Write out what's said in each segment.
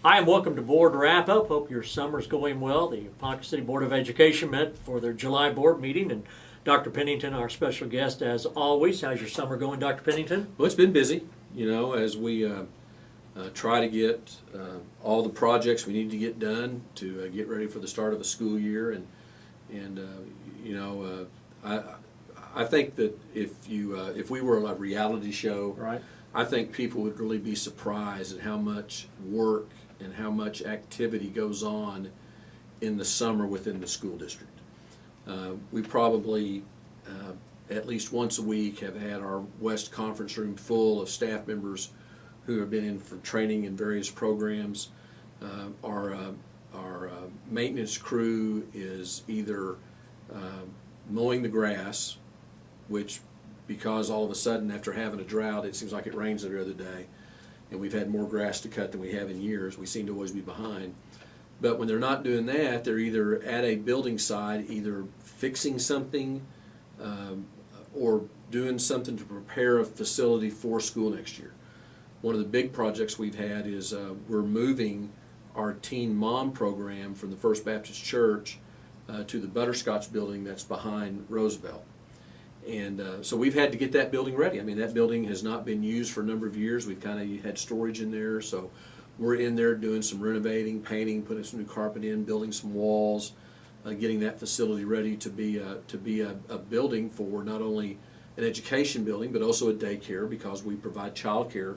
Hi, and welcome to Board Wrap-Up. Hope your summer's going well. The Ponca City Board of Education met for their July board meeting, and Dr. Pennington, our special guest, as always. How's your summer going, Dr. Pennington? Well, it's been busy, as we try to get all the projects we need to get done to get ready for the start of a school year, I think that if we were a reality show, Right. I think people would really be surprised at how much work and how much activity goes on in the summer within the school district. We probably at least once a week have had our West Conference Room full of staff members who have been in for training in various programs. Our maintenance crew is either mowing the grass, which because all of a sudden after having a drought it seems like it rains every other day and we've had more grass to cut than we have in years. We seem to always be behind. But when they're not doing that, they're either at a building site, either fixing something or doing something to prepare a facility for school next year. One of the big projects we've had is we're moving our Teen Mom program from the First Baptist Church to the Butterscotch building that's behind Roosevelt. And so we've had to get that building ready. I mean, that building has not been used for a number of years. We've kind of had storage in there, so we're in there doing some renovating, painting, putting some new carpet in, building some walls, getting that facility ready to be a building for not only an education building but also a daycare, because we provide child care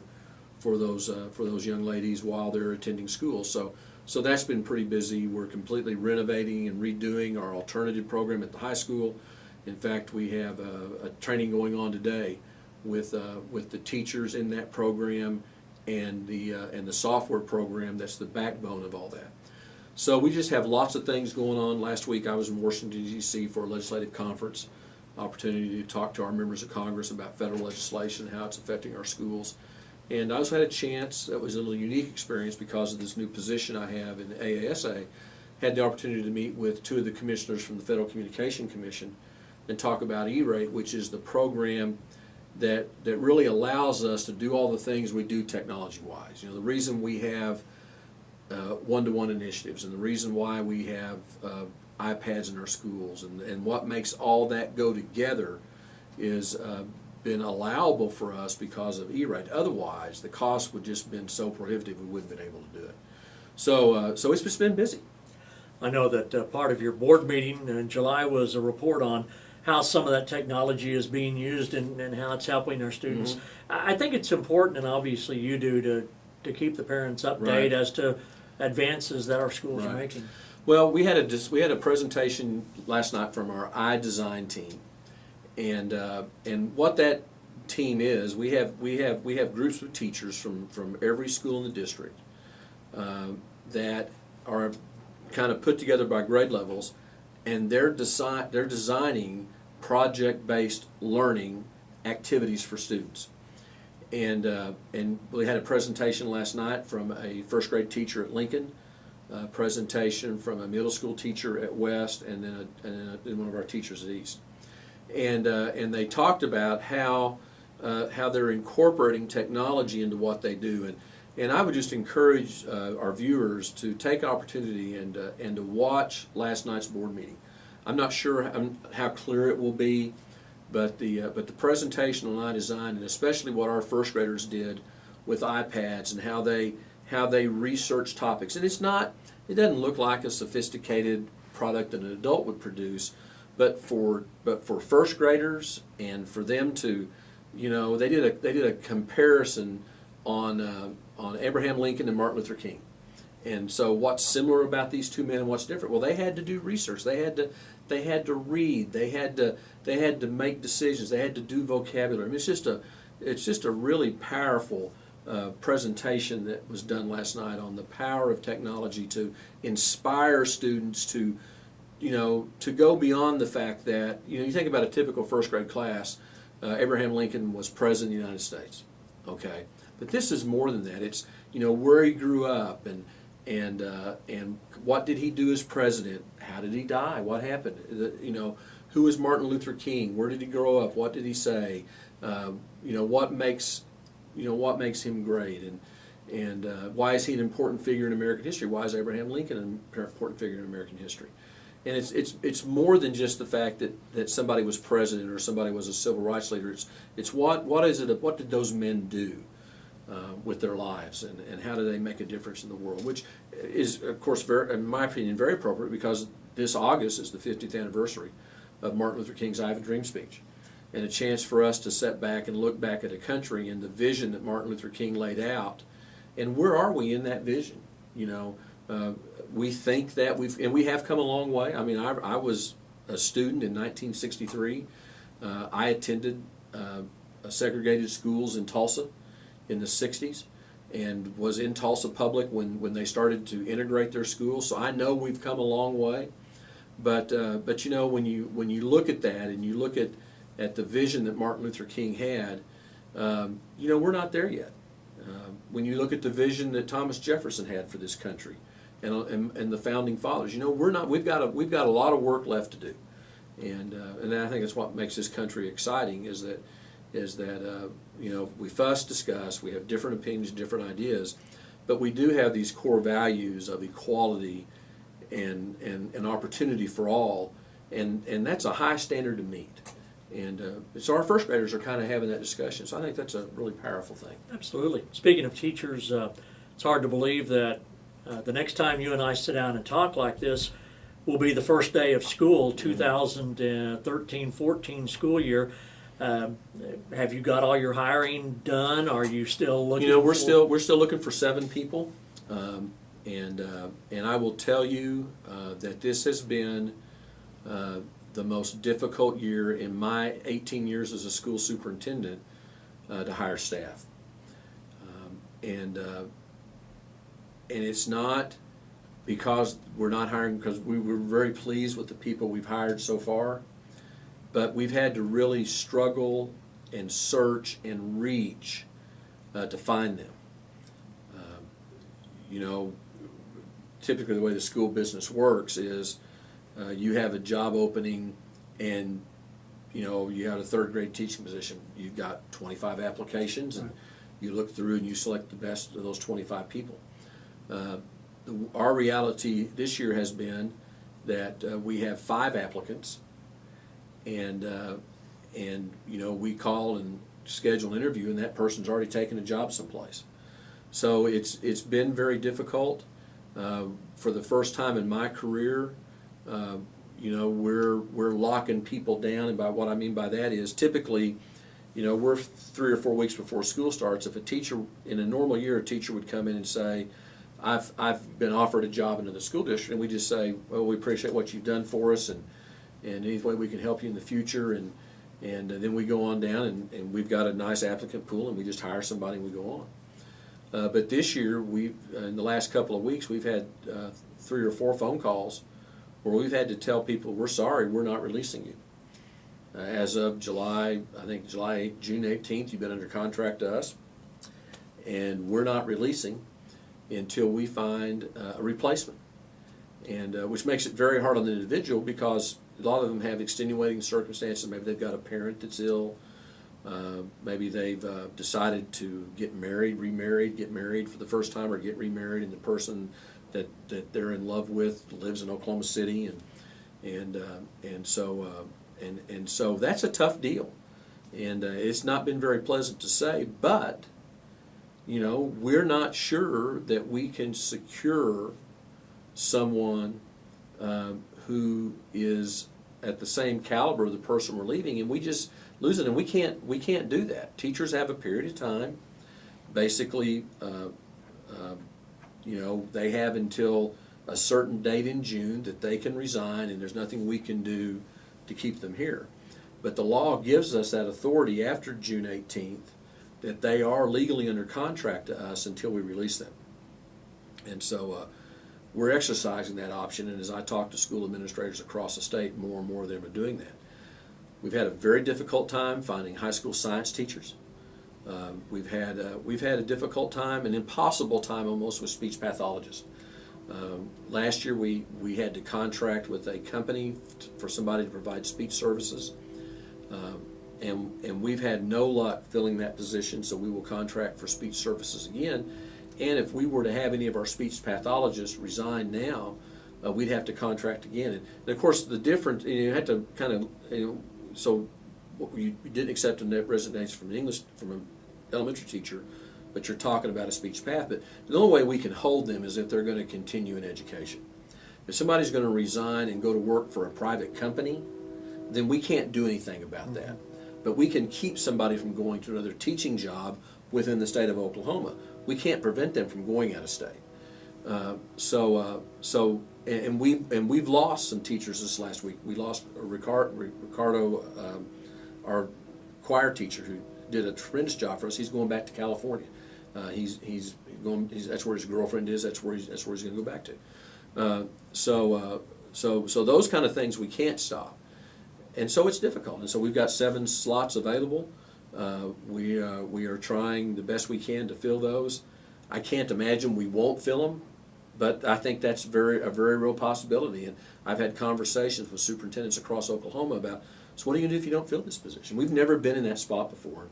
for those young ladies while they're attending school. So that's been pretty busy. We're completely renovating and redoing our alternative program at the high school. In fact, we have a training going on today with the teachers in that program and the software program that's the backbone of all that. So we just have lots of things going on. Last week I was in Washington, D.C. for a legislative conference, opportunity to talk to our members of Congress about federal legislation, how it's affecting our schools. And I also had a chance, that was a little unique experience because of this new position I have in the AASA, had the opportunity to meet with two of the commissioners from the Federal Communication Commission and talk about E-Rate, which is the program that really allows us to do all the things we do technology-wise. The reason we have one-to-one initiatives and the reason why we have iPads in our schools and what makes all that go together is been allowable for us because of E-Rate. Otherwise, the cost would just been so prohibitive we wouldn't have been able to do it. So it's just been busy. I know that part of your board meeting in July was a report on how some of that technology is being used and how it's helping our students. Mm-hmm. I think it's important, and obviously you do, to keep the parents updated Right. as to advances that our schools Right. are making. Well, we had a presentation last night from our iDesign team, and what that team is, we have groups of teachers from every school in the district that are kind of put together by grade levels, and they're designing project-based learning activities for students. And we had a presentation last night from a first grade teacher at Lincoln, a presentation from a middle school teacher at West, and then one of our teachers at East. And they talked about how they're incorporating technology into what they do. And I would just encourage our viewers to take opportunity and to watch last night's board meeting. I'm not sure how clear it will be, but the presentation on iDesign, and especially what our first graders did with iPads and how they research topics. And it doesn't look like a sophisticated product that an adult would produce, but for first graders and for them to, they did a comparison on Abraham Lincoln and Martin Luther King. And so what's similar about these two men and what's different? Well, they had to do research. They had to read. They had to make decisions. They had to do vocabulary. I mean, it's just a really powerful presentation that was done last night on the power of technology to inspire students to go beyond the fact that, you think about a typical first grade class, Abraham Lincoln was president of the United States, okay? But this is more than that. It's, where he grew up and what did he do as president? How did he die? What happened? Who was Martin Luther King? Where did he grow up? What did he say? What makes him great? And why is he an important figure in American history? Why is Abraham Lincoln an important figure in American history? And it's more than just the fact that somebody was president or somebody was a civil rights leader. It's what did those men do with their lives, and how do they make a difference in the world? Which is, of course, in my opinion, very appropriate, because this August is the 50th anniversary of Martin Luther King's "I Have a Dream" speech, and a chance for us to sit back and look back at a country and the vision that Martin Luther King laid out, and where are we in that vision? You know, we think that we have come a long way. I mean, I was a student in 1963. I attended segregated schools in Tulsa in the 60s, and was in Tulsa Public when they started to integrate their schools. So I know we've come a long way. But you know, when you look at that and you look at the vision that Martin Luther King had, you know, we're not there yet. When you look at the vision that Thomas Jefferson had for this country, and the founding fathers, you know, we've got a lot of work left to do, and I think that's what makes this country exciting, is that you know, we fuss, discuss, we have different opinions, different ideas, but we do have these core values of equality and opportunity for all, and that's a high standard to meet. And so our first graders are kind of having that discussion. So I think that's a really powerful thing. Absolutely. Speaking of teachers, it's hard to believe that the next time you and I sit down and talk like this will be the first day of school, 2013-14 school year. Have you got all your hiring done? Are you still looking? You know, we're still looking for 7 people, and I will tell you that this has been the most difficult year in my 18 years as a school superintendent to hire staff, and it's not because we're not hiring, because we were very pleased with the people we've hired so far, but we've had to really struggle and search and reach to find them. You know, typically the way the school business works is you have a job opening, and you know, you have a 3rd grade teaching position. You've got 25 applications, and you look through and you select the best of those 25 people. Our reality this year has been that we have 5 applicants, and you know, we call and schedule an interview, and that person's already taken a job someplace. So it's been very difficult. For the first time in my career, you know, we're locking people down, and by what I mean by that is, typically, you know, we're 3 or 4 weeks before school starts. If a teacher in a normal year, a teacher would come in and say, I've been offered a job into the school district, and we just say, well, we appreciate what you've done for us, and any way we can help you in the future, and then we go on down, and we've got a nice applicant pool, and we just hire somebody and we go on. But this year, in the last couple of weeks, we've had 3 or 4 phone calls where we've had to tell people, we're sorry, we're not releasing you. As of June 18th, you've been under contract to us, and we're not releasing until we find a replacement. And which makes it very hard on the individual, because a lot of them have extenuating circumstances. Maybe they've got a parent that's ill. Maybe they've decided to get married, remarried, get married for the first time, or get remarried, and the person that they're in love with lives in Oklahoma City, and so that's a tough deal, and it's not been very pleasant to say, but you know, we're not sure that we can secure someone who is at the same caliber of the person we're leaving, and we just lose it, and we can't do that. Teachers have a period of time, basically, you know, they have until a certain date in June that they can resign, and there's nothing we can do to keep them here. But the law gives us that authority after June 18th, that they are legally under contract to us until we release them. And so we're exercising that option, and as I talk to school administrators across the state, more and more of them are doing that. We've had a very difficult time finding high school science teachers. We've had a difficult time, an impossible time almost, with speech pathologists. Last year we had to contract with a company for somebody to provide speech services, and we've had no luck filling that position, so we will contract for speech services again. And if we were to have any of our speech pathologists resign now, we'd have to contract again. And of course, the difference, you have to kind of, so you didn't accept a net resignation from an elementary teacher, but you're talking about a speech path. But the only way we can hold them is if they're going to continue in education. If somebody's going to resign and go to work for a private company, then we can't do anything about that. But we can keep somebody from going to another teaching job within the state of Oklahoma. We can't prevent them from going out of state. And we've lost some teachers this last week. We lost Ricardo, our choir teacher, who did a tremendous job for us. He's going back to California. That's where his girlfriend is. That's where he's going to go back to. So those kind of things we can't stop, and so it's difficult. And so we've got 7 slots available. We are trying the best we can to fill those. I can't imagine we won't fill them, but I think that's a very real possibility. And I've had conversations with superintendents across Oklahoma about, so what are you going to do if you don't fill this position? We've never been in that spot before.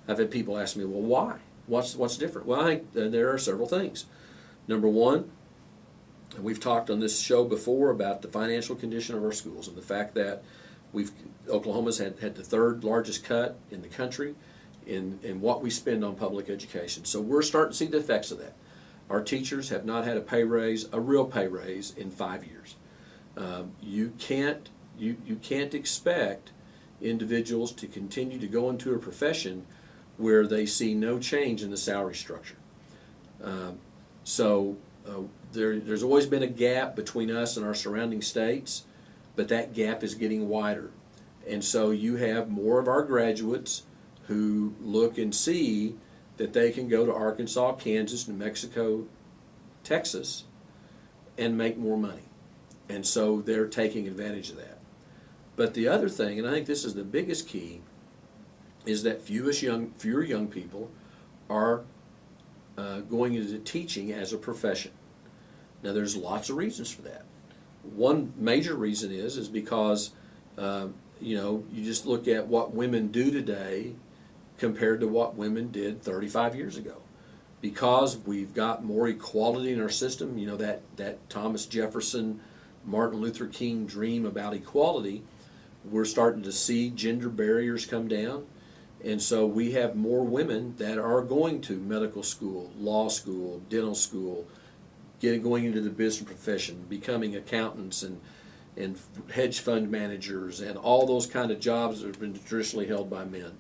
I've had people ask me, well, why? What's different? Well, I think there are several things. Number one, we've talked on this show before about the financial condition of our schools and the fact that Oklahoma's had the 3rd largest cut in the country in what we spend on public education. So we're starting to see the effects of that. Our teachers have not had a real pay raise in 5 years. You can't expect individuals to continue to go into a profession where they see no change in the salary structure. There's always been a gap between us and our surrounding states, but that gap is getting wider. And so you have more of our graduates who look and see that they can go to Arkansas, Kansas, New Mexico, Texas, and make more money. And so they're taking advantage of that. But the other thing, and I think this is the biggest key, is that fewer young people are going into teaching as a profession. Now, there's lots of reasons for that. One major reason is because you just look at what women do today compared to what women did 35 years ago. Because we've got more equality in our system, that Thomas Jefferson, Martin Luther King dream about equality, we're starting to see gender barriers come down. And so we have more women that are going to medical school, law school, dental school, going into the business profession, becoming accountants and hedge fund managers and all those kind of jobs that have been traditionally held by men.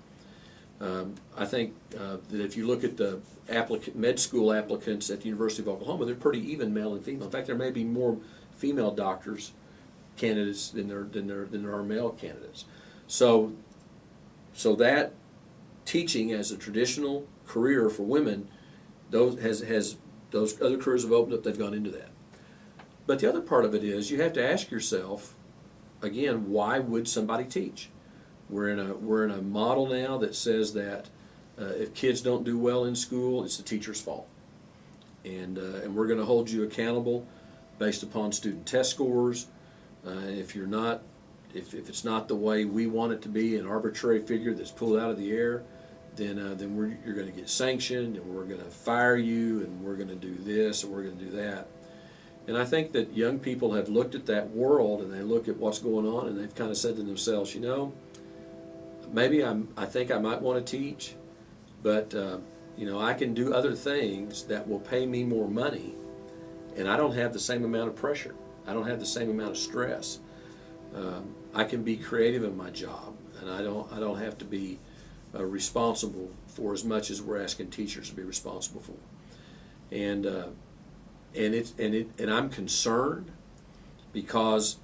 I think that if you look at the med school applicants at the University of Oklahoma, they're pretty even male and female. In fact, there may be more female doctors candidates than there are male candidates. So that teaching as a traditional career for women, those other careers have opened up. They've gone into that. But the other part of it is you have to ask yourself again, why would somebody teach? We're in a model now that says that if kids don't do well in school, it's the teacher's fault, and we're going to hold you accountable based upon student test scores. If it's not the way we want it to be, an arbitrary figure that's pulled out of the air, then you're going to get sanctioned, and we're going to fire you, and we're going to do this, and we're going to do that. And I think that young people have looked at that world, and they look at what's going on, and they've kind of said to themselves, maybe I think I might want to teach, but I can do other things that will pay me more money, and I don't have the same amount of pressure. I don't have the same amount of stress. I can be creative in my job, and I don't have to be responsible for as much as we're asking teachers to be responsible for. And I'm concerned because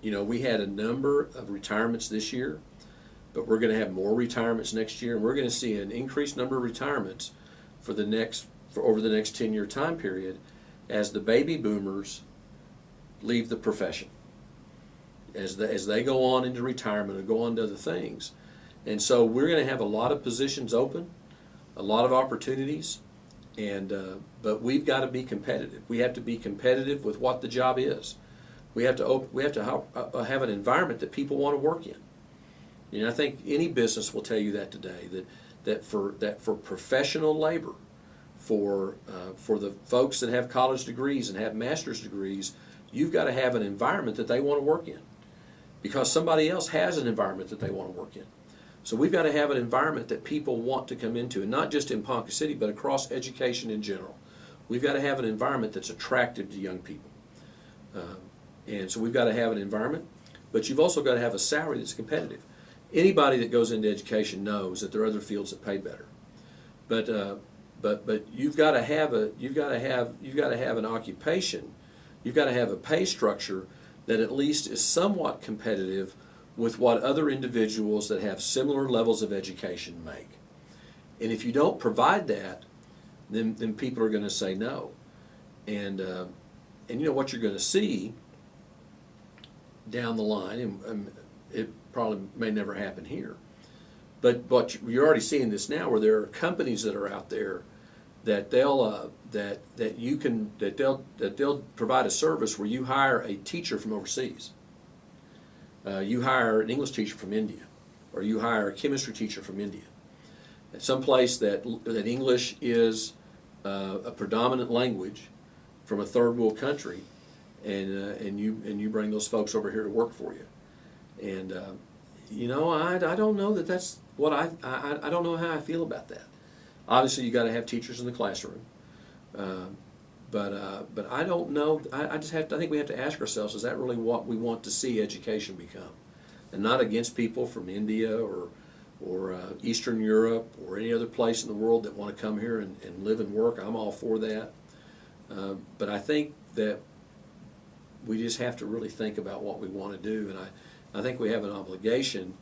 we had a number of retirements this year, but we're going to have more retirements next year, and we're going to see an increased number of retirements for over the next 10-year time period as the baby boomers leave the profession, as they go on into retirement or go on to other things. And so we're going to have a lot of positions open, a lot of opportunities, but we've got to be competitive. We have to be competitive with what the job is. We have to have an environment that people want to work in. I think any business will tell you that today, that for professional labor, for the folks that have college degrees and have master's degrees, you've got to have an environment that they want to work in, because somebody else has an environment that they want to work in. So we've got to have an environment that people want to come into, and not just in Ponca City, but across education in general. We've got to have an environment that's attractive to young people. And so we've got to have an environment, but you've also got to have a salary that's competitive. Anybody that goes into education knows that there are other fields that pay better. But you've got to have an occupation. You've got to have a pay structure that at least is somewhat competitive with what other individuals that have similar levels of education make. And if you don't provide that, then people are going to say no. And you know what you're going to see down the line, and it probably may never happen here, but you're already seeing this now, where there are companies that are out there that they'll provide a service where you hire a teacher from overseas. You hire an English teacher from India, or you hire a chemistry teacher from India. Some place that English is a predominant language from a third world country, and you bring those folks over here to work for you. And you know, I don't know that that's what I don't know how I feel about that. Obviously, you got to have teachers in the classroom, but I don't know. I think we have to ask ourselves: is that really what we want to see education become? And not against people from India or Eastern Europe or any other place in the world that want to come here and live and work. I'm all for that. But I think that we just have to really think about what we want to do, and I think we have an obligation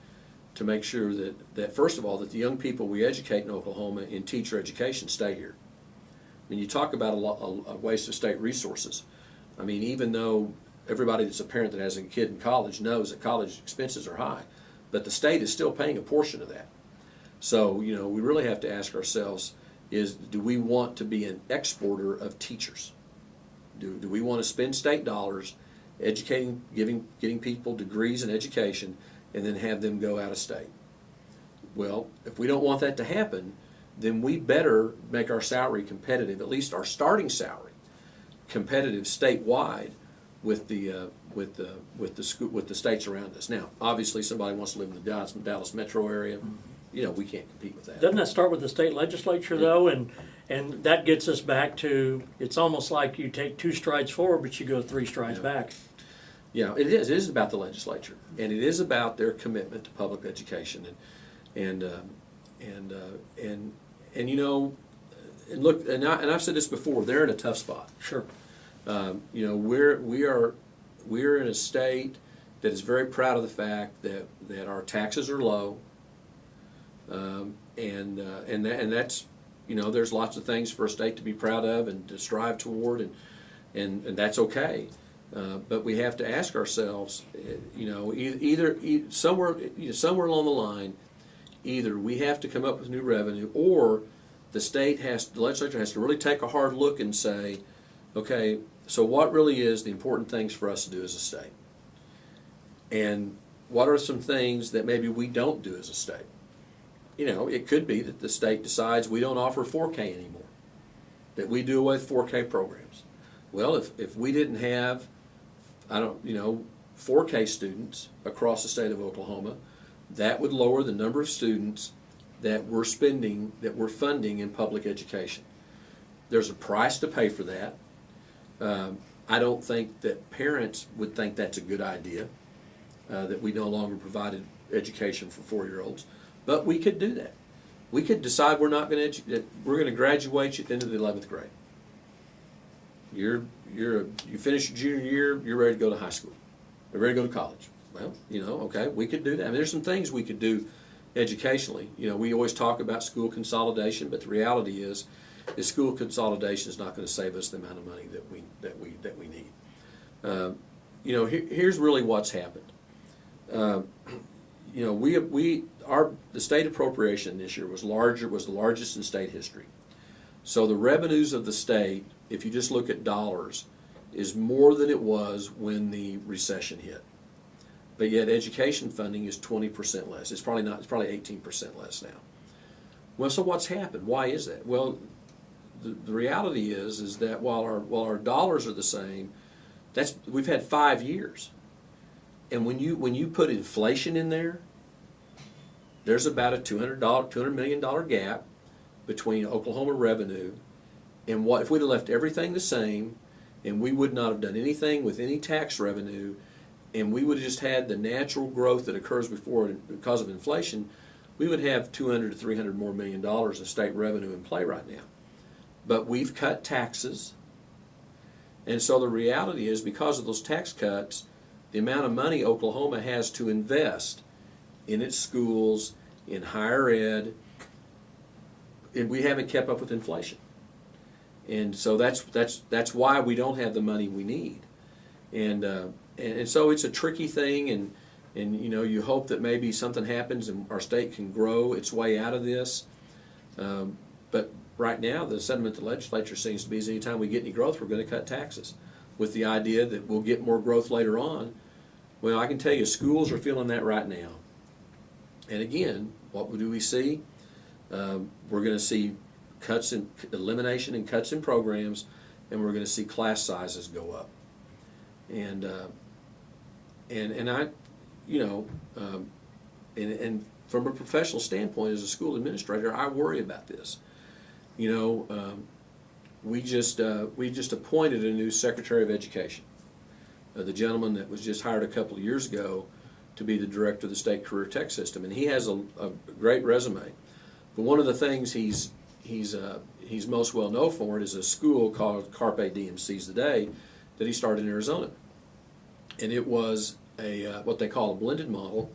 to make sure that first of all, that the young people we educate in Oklahoma in teacher education stay here. I mean, you talk about a waste of state resources. I mean, even though everybody that's a parent that has a kid in college knows that college expenses are high, but the state is still paying a portion of that. So, you know, we really have to ask ourselves, do we want to be an exporter of teachers? Do we want to spend state dollars educating, getting people degrees in education, and then have them go out of state? Well, if we don't want that to happen, then we better make our salary competitive, at least our starting salary competitive statewide with the states around us. Now, obviously, somebody wants to live in the Dallas metro area. You know, we can't compete with that. Doesn't that start with the state legislature, though? And that gets us back to, it's almost like you take 2 strides forward, but you go 3 strides back. Yeah, it is. It is about the legislature, and it is about their commitment to public education, and you know, and look, and I've said this before. They're in a tough spot. Sure. You know, we're in a state that is very proud of the fact that our taxes are low, and that's, you know, there's lots of things for a state to be proud of and to strive toward, and that's okay. But we have to ask ourselves, you know, either somewhere along the line, either we have to come up with new revenue, or the legislature has to really take a hard look and say, okay, so what really is the important things for us to do as a state? And what are some things that maybe we don't do as a state? You know, it could be that the state decides we don't offer 4K anymore, that we do away with 4K programs. Well, if we didn't have, 4K students across the state of Oklahoma, that would lower the number of students that we're funding in public education. There's a price to pay for that. I don't think that parents would think that's a good idea, that we no longer provided education for 4-year-olds. But we could do that. We could decide we're going to graduate you at the end of the 11th grade. You finish your junior year, you're ready to go to high school. You're ready to go to college. Well, you know, okay, we could do that. I mean, there's some things we could do educationally. You know, we always talk about school consolidation, but the reality is school consolidation is not going to save us the amount of money that we need. You know, here's really what's happened. You know, the state appropriation this year was the largest in state history. So the revenues of the state, if you just look at dollars, is more than it was when the recession hit. But yet education funding is 20% less. It's probably 18% less now. Well, so what's happened? Why is that? Well, the reality is that while our dollars are the same, we've had 5 years, and when you put inflation in there, there's about a $200 million gap between Oklahoma revenue and what if we'd have left everything the same, and we would not have done anything with any tax revenue, and we would have just had the natural growth that occurs because of inflation, we would have $200 to $300 more million dollars of state revenue in play right now. But we've cut taxes, and so the reality is because of those tax cuts, the amount of money Oklahoma has to invest in its schools, in higher ed, and we haven't kept up with inflation. And so that's why we don't have the money we need. And so it's a tricky thing, and you hope that maybe something happens and our state can grow its way out of this. But right now, the sentiment the legislature seems to be is anytime we get any growth, we're going to cut taxes, with the idea that we'll get more growth later on. Well, I can tell you, schools are feeling that right now. And again, what do we see? We're going to see elimination and cuts in programs, and we're going to see class sizes go up. And I, and from a professional standpoint, as a school administrator, I worry about this. We just appointed a new Secretary of Education, the gentleman that was just hired a couple of years ago to be the director of the state career tech system, and he has a great resume. But one of the things he's most well known for is a school called Carpe Diem Seize the Day that he started in Arizona, and it was what they call a blended model,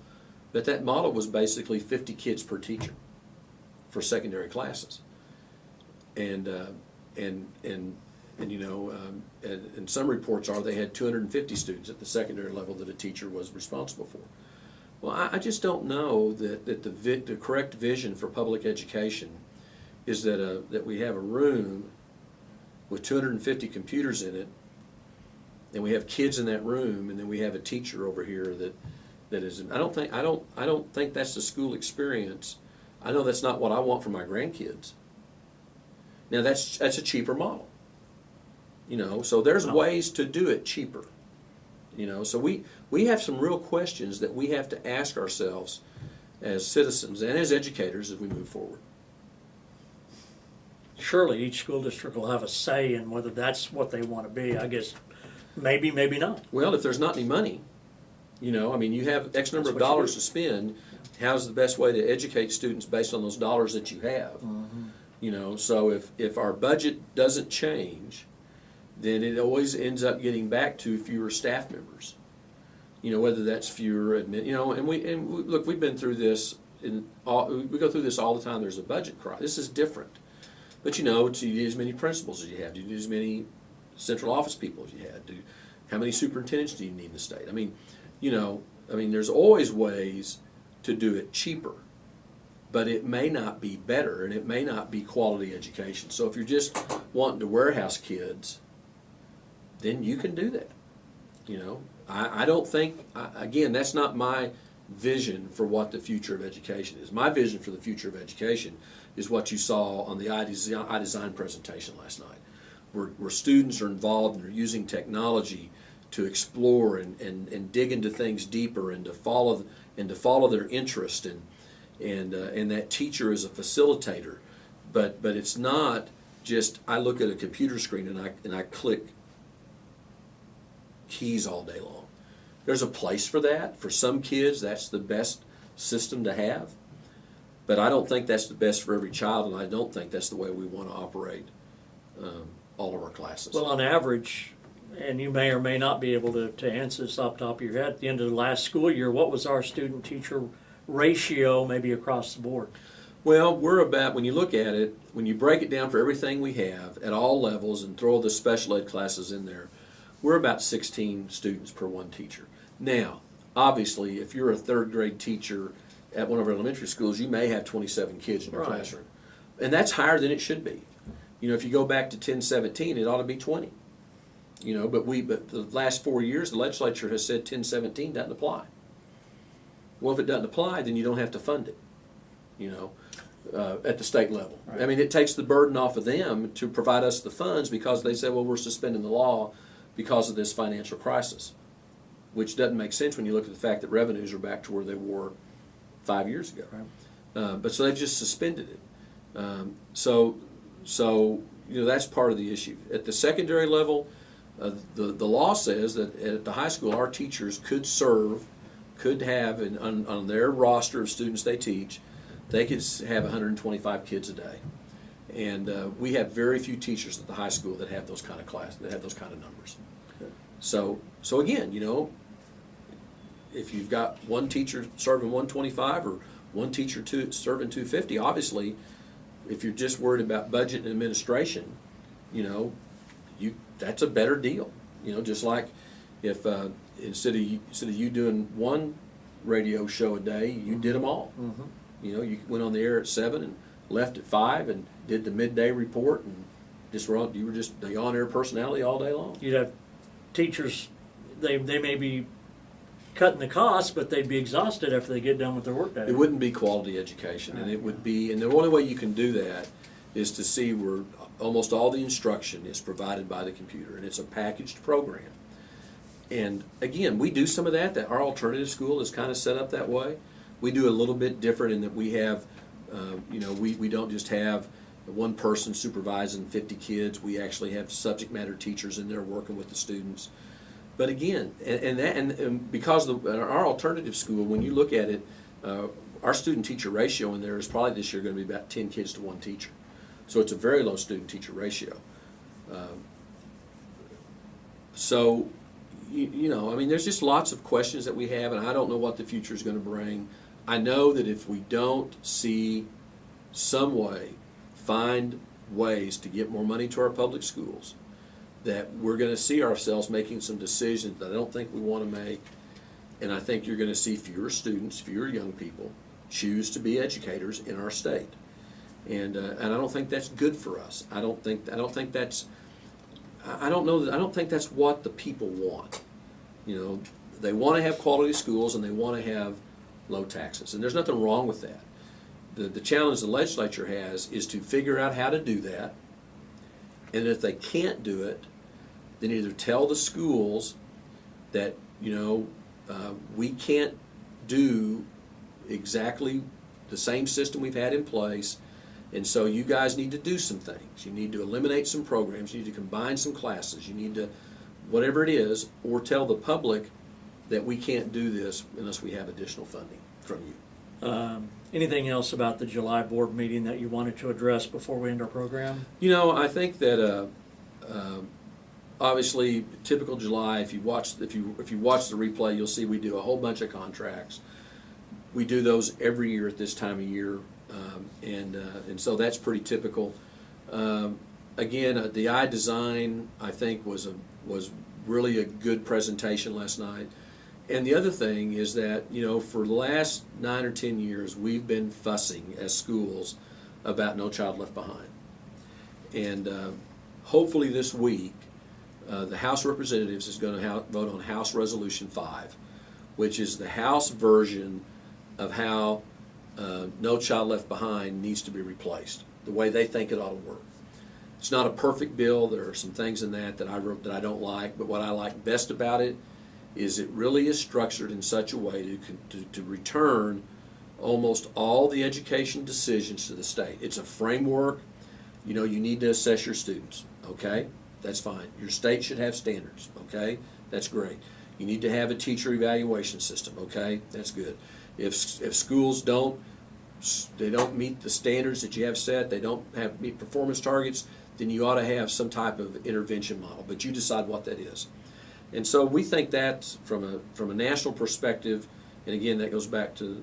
but that model was basically 50 kids per teacher for secondary classes, and some reports are they had 250 students at the secondary level that a teacher was responsible for. Well, I just don't know that the correct vision for public education is that we have a room with 250 computers in it, and we have kids in that room, and then we have a teacher over here that is. I don't think that's the school experience. I know that's not what I want for my grandkids. Now that's a cheaper model. So there's ways to do it cheaper. So we have some real questions that we have to ask ourselves as citizens and as educators as we move forward. Surely each school district will have a say in whether that's what they want to be. I guess maybe not. Well, if there's not any money, you have X number of dollars to spend. How's the best way to educate students based on those dollars that you have? Mm-hmm. So if our budget doesn't change, then it always ends up getting back to fewer staff members. Whether that's fewer and we look, we've been through this we go through this all the time. There's a budget crisis. This is different. But do you need as many principals as you have? Do you need as many central office people as you had? How many superintendents do you need in the state? There's always ways to do it cheaper, but it may not be better, and it may not be quality education. So if you're just wanting to warehouse kids, then you can do that. I don't think, again, that's not my vision for what the future of education is. My vision for the future of education is what you saw on the iDesign presentation last night, where students are involved and are using technology to explore and dig into things deeper and to follow their interest, and that teacher is a facilitator, but it's not just I look at a computer screen and I click keys all day long. There's a place for that. For some kids, that's the best system to have. But I don't think that's the best for every child, and I don't think that's the way we want to operate all of our classes. Well, on average, and you may or may not be able to answer this off the top of your head, at the end of the last school year, what was our student-teacher ratio maybe across the board? Well, we're about, when you look at it, when you break it down for everything we have at all levels and throw the special ed classes in there, we're about 16 students per one teacher. Now, obviously, if you're a third grade teacher at one of our elementary schools, you may have 27 kids in your classroom. And that's higher than it should be. If you go back to 1017, it ought to be 20. But the last 4 years, the legislature has said 1017 doesn't apply. Well, if it doesn't apply, then you don't have to fund it. at the state level. Right. I mean, it takes the burden off of them to provide us the funds because they say, well, we're suspending the law because of this financial crisis, which doesn't make sense when you look at the fact that revenues are back to where they were 5 years ago. Right. But so they've just suspended it. So that's part of the issue. At the secondary level, the law says that at the high school, our teachers could have on their roster of students they teach, they could have 125 kids a day. And we have very few teachers at the high school that have those kind of that have those kind of numbers. So again, if you've got one teacher serving 125 or one teacher serving 250, obviously, if you're just worried about budget and administration, that's a better deal. Just like if instead of you doing one radio show a day, you did them all. Mm-hmm. You went on the air at 7 and left at 5 and did the midday report and you were just the on-air personality all day long. You'd have teachers, they may be cutting the costs, but they'd be exhausted after they get done with their workday. It wouldn't be quality education, and it would be, and the only way you can do that is to see where almost all the instruction is provided by the computer, and it's a packaged program. And again, we do some of that our alternative school is kind of set up that way. We do a little bit different in that we have, we don't just have one person supervising 50 kids. We actually have subject matter teachers in there working with the students. But again, and because our alternative school, when you look at it, our student-teacher ratio in there is probably this year going to be about 10 kids to one teacher. So it's a very low student-teacher ratio. There's just lots of questions that we have, and I don't know what the future is going to bring. I know that if we don't see some way, find ways to get more money to our public schools, that we're going to see ourselves making some decisions that I don't think we want to make, and I think you're going to see fewer students, fewer young people choose to be educators in our state, and I don't think that's good for us. I don't think that's what the people want. They want to have quality schools and they want to have low taxes, and there's nothing wrong with that. The challenge the legislature has is to figure out how to do that, and if they can't do it, then either tell the schools that we can't do exactly the same system we've had in place, and so you guys need to do some things. You need to eliminate some programs, you need to combine some classes, you need to whatever it is, or tell the public that we can't do this unless we have additional funding from you. Anything else about the July board meeting that you wanted to address before we end our program? I think that obviously typical July. If you watch the replay, you'll see we do a whole bunch of contracts. We do those every year at this time of year, and so that's pretty typical. Again, the iDesign I think was really a good presentation last night. And the other thing is that, for the last 9 or 10 years, we've been fussing as schools about No Child Left Behind. And hopefully this week, the House of Representatives is going to vote on House Resolution 5, which is the House version of how No Child Left Behind needs to be replaced, the way they think it ought to work. It's not a perfect bill. There are some things in that I wrote that I don't like, but what I like best about it is it really is structured in such a way to return almost all the education decisions to the state. It's a framework. You need to assess your students, okay? That's fine. Your state should have standards, okay? That's great. You need to have a teacher evaluation system, okay? That's good. If schools don't meet the standards that you have set, they don't meet performance targets, then you ought to have some type of intervention model, but you decide what that is. And so we think that from a national perspective, and again that goes back to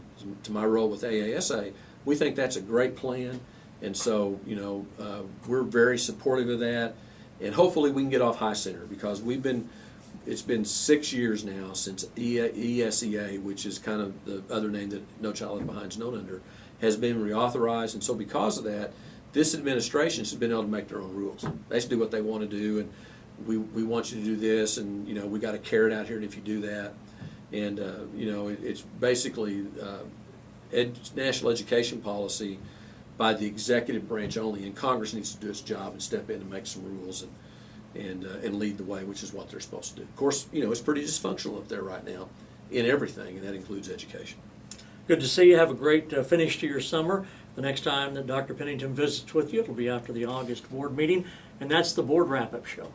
my role with AASA, we think that's a great plan, and so we're very supportive of that, and hopefully we can get off high center because it's been 6 years now since ESEA, which is kind of the other name that No Child Left Behind is known under, has been reauthorized, and so because of that, this administration has been able to make their own rules. They should do what they want to do, and we want you to do this, and we got a carrot out here, and if you do that, and it's basically national education policy by the executive branch only, and Congress needs to do its job and step in and make some rules and lead the way, which is what they're supposed to do. Of course, it's pretty dysfunctional up there right now in everything, and that includes education. Good to see you. Have a great finish to your summer. The next time that Dr. Pennington visits with you, it'll be after the August board meeting, and that's the Board Wrap-Up Show.